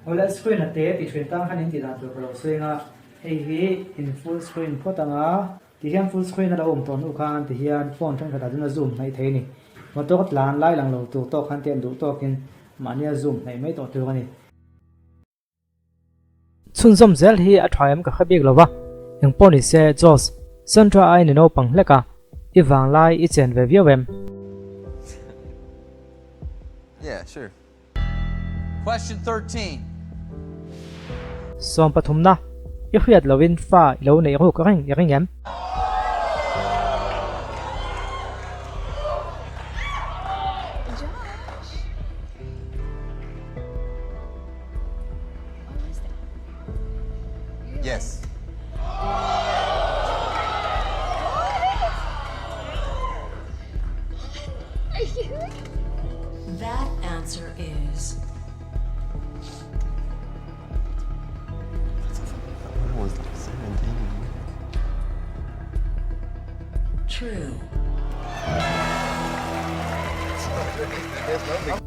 Wala screen na te ti thrin tang khanin ti dan tu pro swinga hei hi in full screen photanga ti hian full screen ala om ton u khan ti hian phone thang khata duna zoom mai thei ni motok tlan lai lang lo tu to khan ten du to kin mania zoom nei mai to tu ani chun zom zel hi a thaiam ka khabik lova yang poni se jos Sandra ai ni no pang leka iwang lai I chen ve viawem. Yeah, sure. Question 13. Som pathum na I khriat lovin fa lo nei ro ka ring em. Yes. That answer is When was 17? true.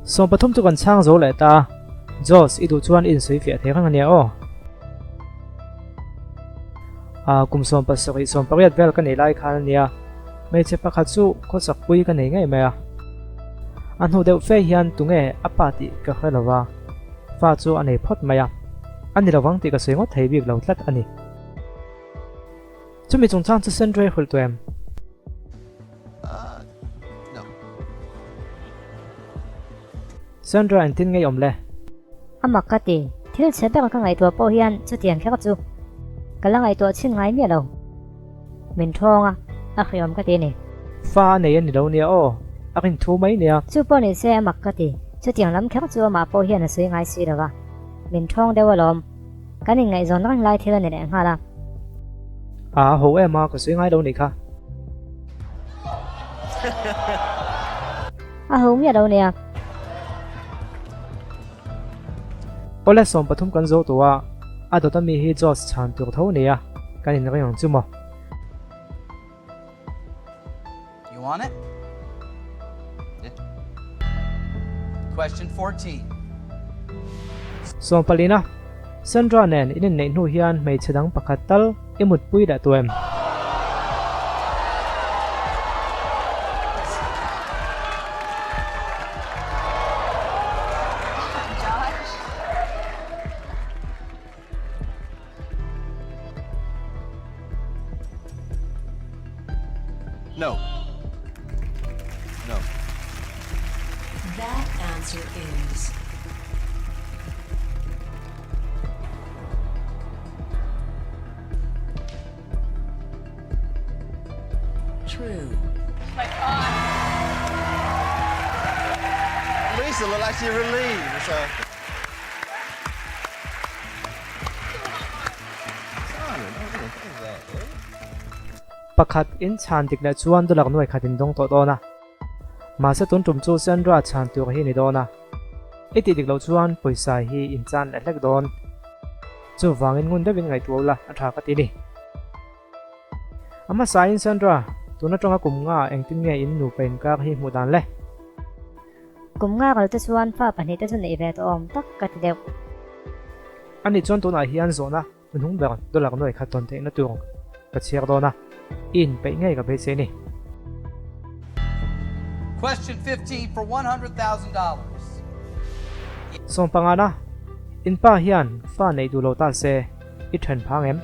Som pathum chu kan chang zo le ta Jos I du chuan in sui fia the khang ania o kum som pasari som pariat vel kan nei lai khan nia me che pakhat chu kho sak pui kan nei ngai me a an hu deuh fe hian tunge apati ka khalawa fa chu anei phot maya ani lawang ti ka sengot thei bik lo tlat ani chumi chung chang chu Sandra hul tuem No. Sandra an tin ngai om le Amakati, thil chebek ka ngai tua po hian chu tiang khek chu. Kala ngai tua chin ngai mi lo. Min thonga a khiom ka ti ni. fa nei ani lo nia o akin thu mai nia Chu po ni se amakati, chu tiang lam khek chu ma po hian a sui ngai si lawa. Min thong dewa lom. Kanin ngai zon rang lai thil ni ne ngala. ho ema ka sui ngai lo ni kha A hu mi lo nia. ole som pathum kan zo tuwa adota mi hi Jos chan tur tho nia kanin rayong chumo You want it? Yeah. Question 14. som palina Sandra nen inin nei nu hian mei chedang pakhat tal imut pui da tuem No. No. That answer is true. Lisa looked like she relieved. So. pakhat in chan dik le chuan dulak noi khatin dong to dona ma se tun tum chu Sandra chan tur hi ni dona iti dik lo chuan poisa hi in chan le hlek don chu wangin ngun dewin ngai tuola a tha ka ti ni ama sa in Sandra tuna tonga kum nga engtin nge in nu pen ka hi mu dan le Kum nga kal te chuan fa pani te chu nei ve to om tak ka ti deu. ani chon tuna hian zona unhung ber dulak noi khaton te na tur ka chiar dona in pe ngai ka be se ni Question 15 for $100,000. som pangana in pa hian fa nei du lo ta se I then phang em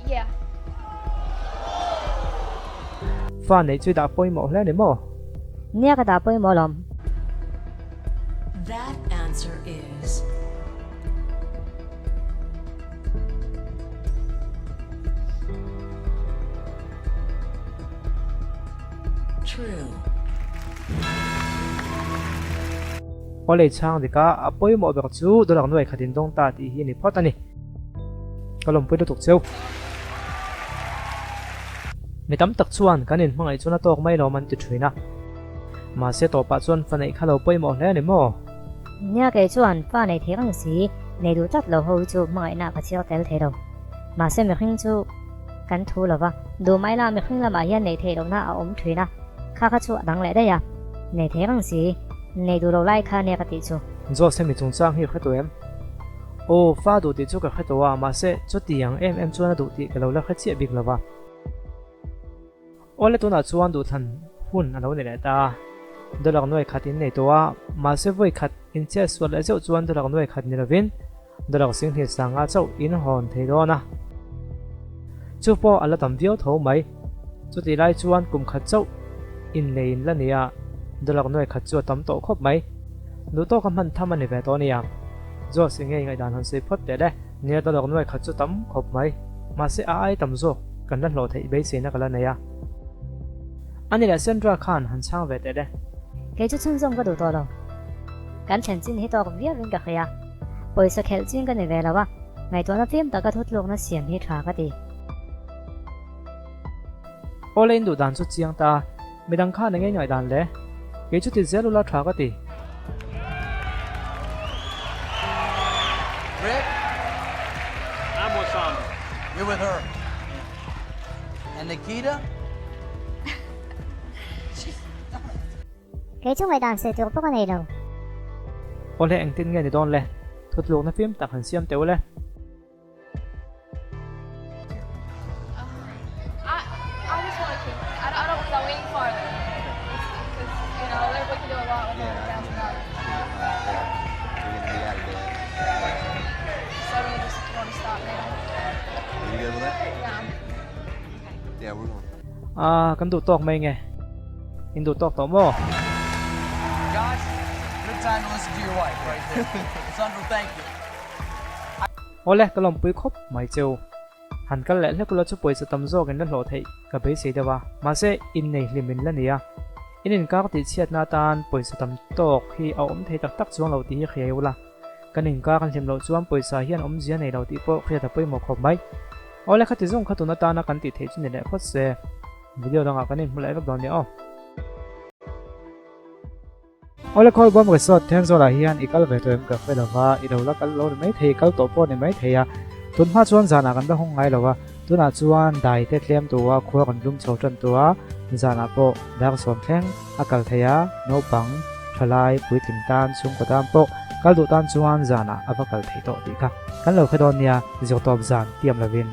Yeah. fa nei chui da poi mo hle ni mo Nia ka da po mo lom. That answer is true. ole chang dika apoi mo ber chu dolak noi khatin dong ta ti hi ni phot ani kalom pui tuk cheu mi tam tak chuan kan in hmangai chuna tok mai lo man ti thina ma se to pa chuan fanei khalo poimo hle ni mo nia ke chuan pa nei theng si nei du tat lo ho chu mangai na ka chiao tel thero ma se mi khing chu kan thu lova du mai la mi khing la ma hian nei thei lo na a om thina kha kha chu dang le da ya nei theng si nei du lo lai kha ne ka ti chu zo se mi chung chang hi kha to em o fa du ti chu ka kha to wa ma se chu ti yang em chuan du ti ka lo la kha chi bik lova ole tu na chuan du than hun alo ne le ta dolak noi khatin nei to wa ma se voi khat in che swal a chau chuan dolak noi khat ni lovin dolak sing hi sanga chau in hon thei do na chu po ala tam viau tho mai chu ti lai chuan kum khat chau in lein la nia dolak noi khat chu tam to khop mai nu to ka man tham ani ve to nia zo singe ngai dan han se phot te le nia dolak noi khat chu tam khop mai ma se a ai tam zo kan la hlo thei be se na kala nia ani la Sandra Khan han chang ve te le ke chu chung zong ka du to lo kan chen chin hi to ka vial ring ka khaya poisa khel chin ka ne ve lawa ngai to na phim ta ka thut lok na siam hi tha ka ti ole in du dan chu chiang ta midang kha ngai ngai dan le ke chu ti zelu la tha ka ti Rick, I'm with Sam. you're with her. And Nikita? ke chu ngai dan se tu pa ka nei lo ole ang tin nge ni don le thut lok na phim tak han siam te ole I just want to. I don't want to go any farther. Because, you know, we can do a lot with $100,000. So we just want to stop now. Are you good with that? Yeah. Yeah, we're going. kan du tok mai nge in du tok to mo Josh, good time to listen to your wife right there. Sandra, thank you. ole kalom pui khop mai cheu han kal le kula chu poisa tam zo kan la hlo thei ka be se dawa ma se in nei hlimin la nia inin ka ti chiat na tan poisa tam tok hi a om thei tak tak chuang lo ti hi khieula kanin ka kan hlim lo chuam poisa hian om zia nei lo ti po khia ta poi mo khop mai ole khati zong khatuna ta na kan ti thei chu ne le khot se video danga kanin mulai ka don ni o ole khoi bom resort theng zo la hian ikal ve to em ka khelawa ilo la kal lo mai thei kal to po ne mai theya tun ma chuan zana kan ba hong ngai lowa tuna chuan dai te tlem to wa khua kan lum chho tan to wa zana po dak som theng akal theya no pang thalai pui tim tan chung ko tam po kal du tan chuan zana avakal thei to ti kha kan lo khedon nia zok top zan tiam lovin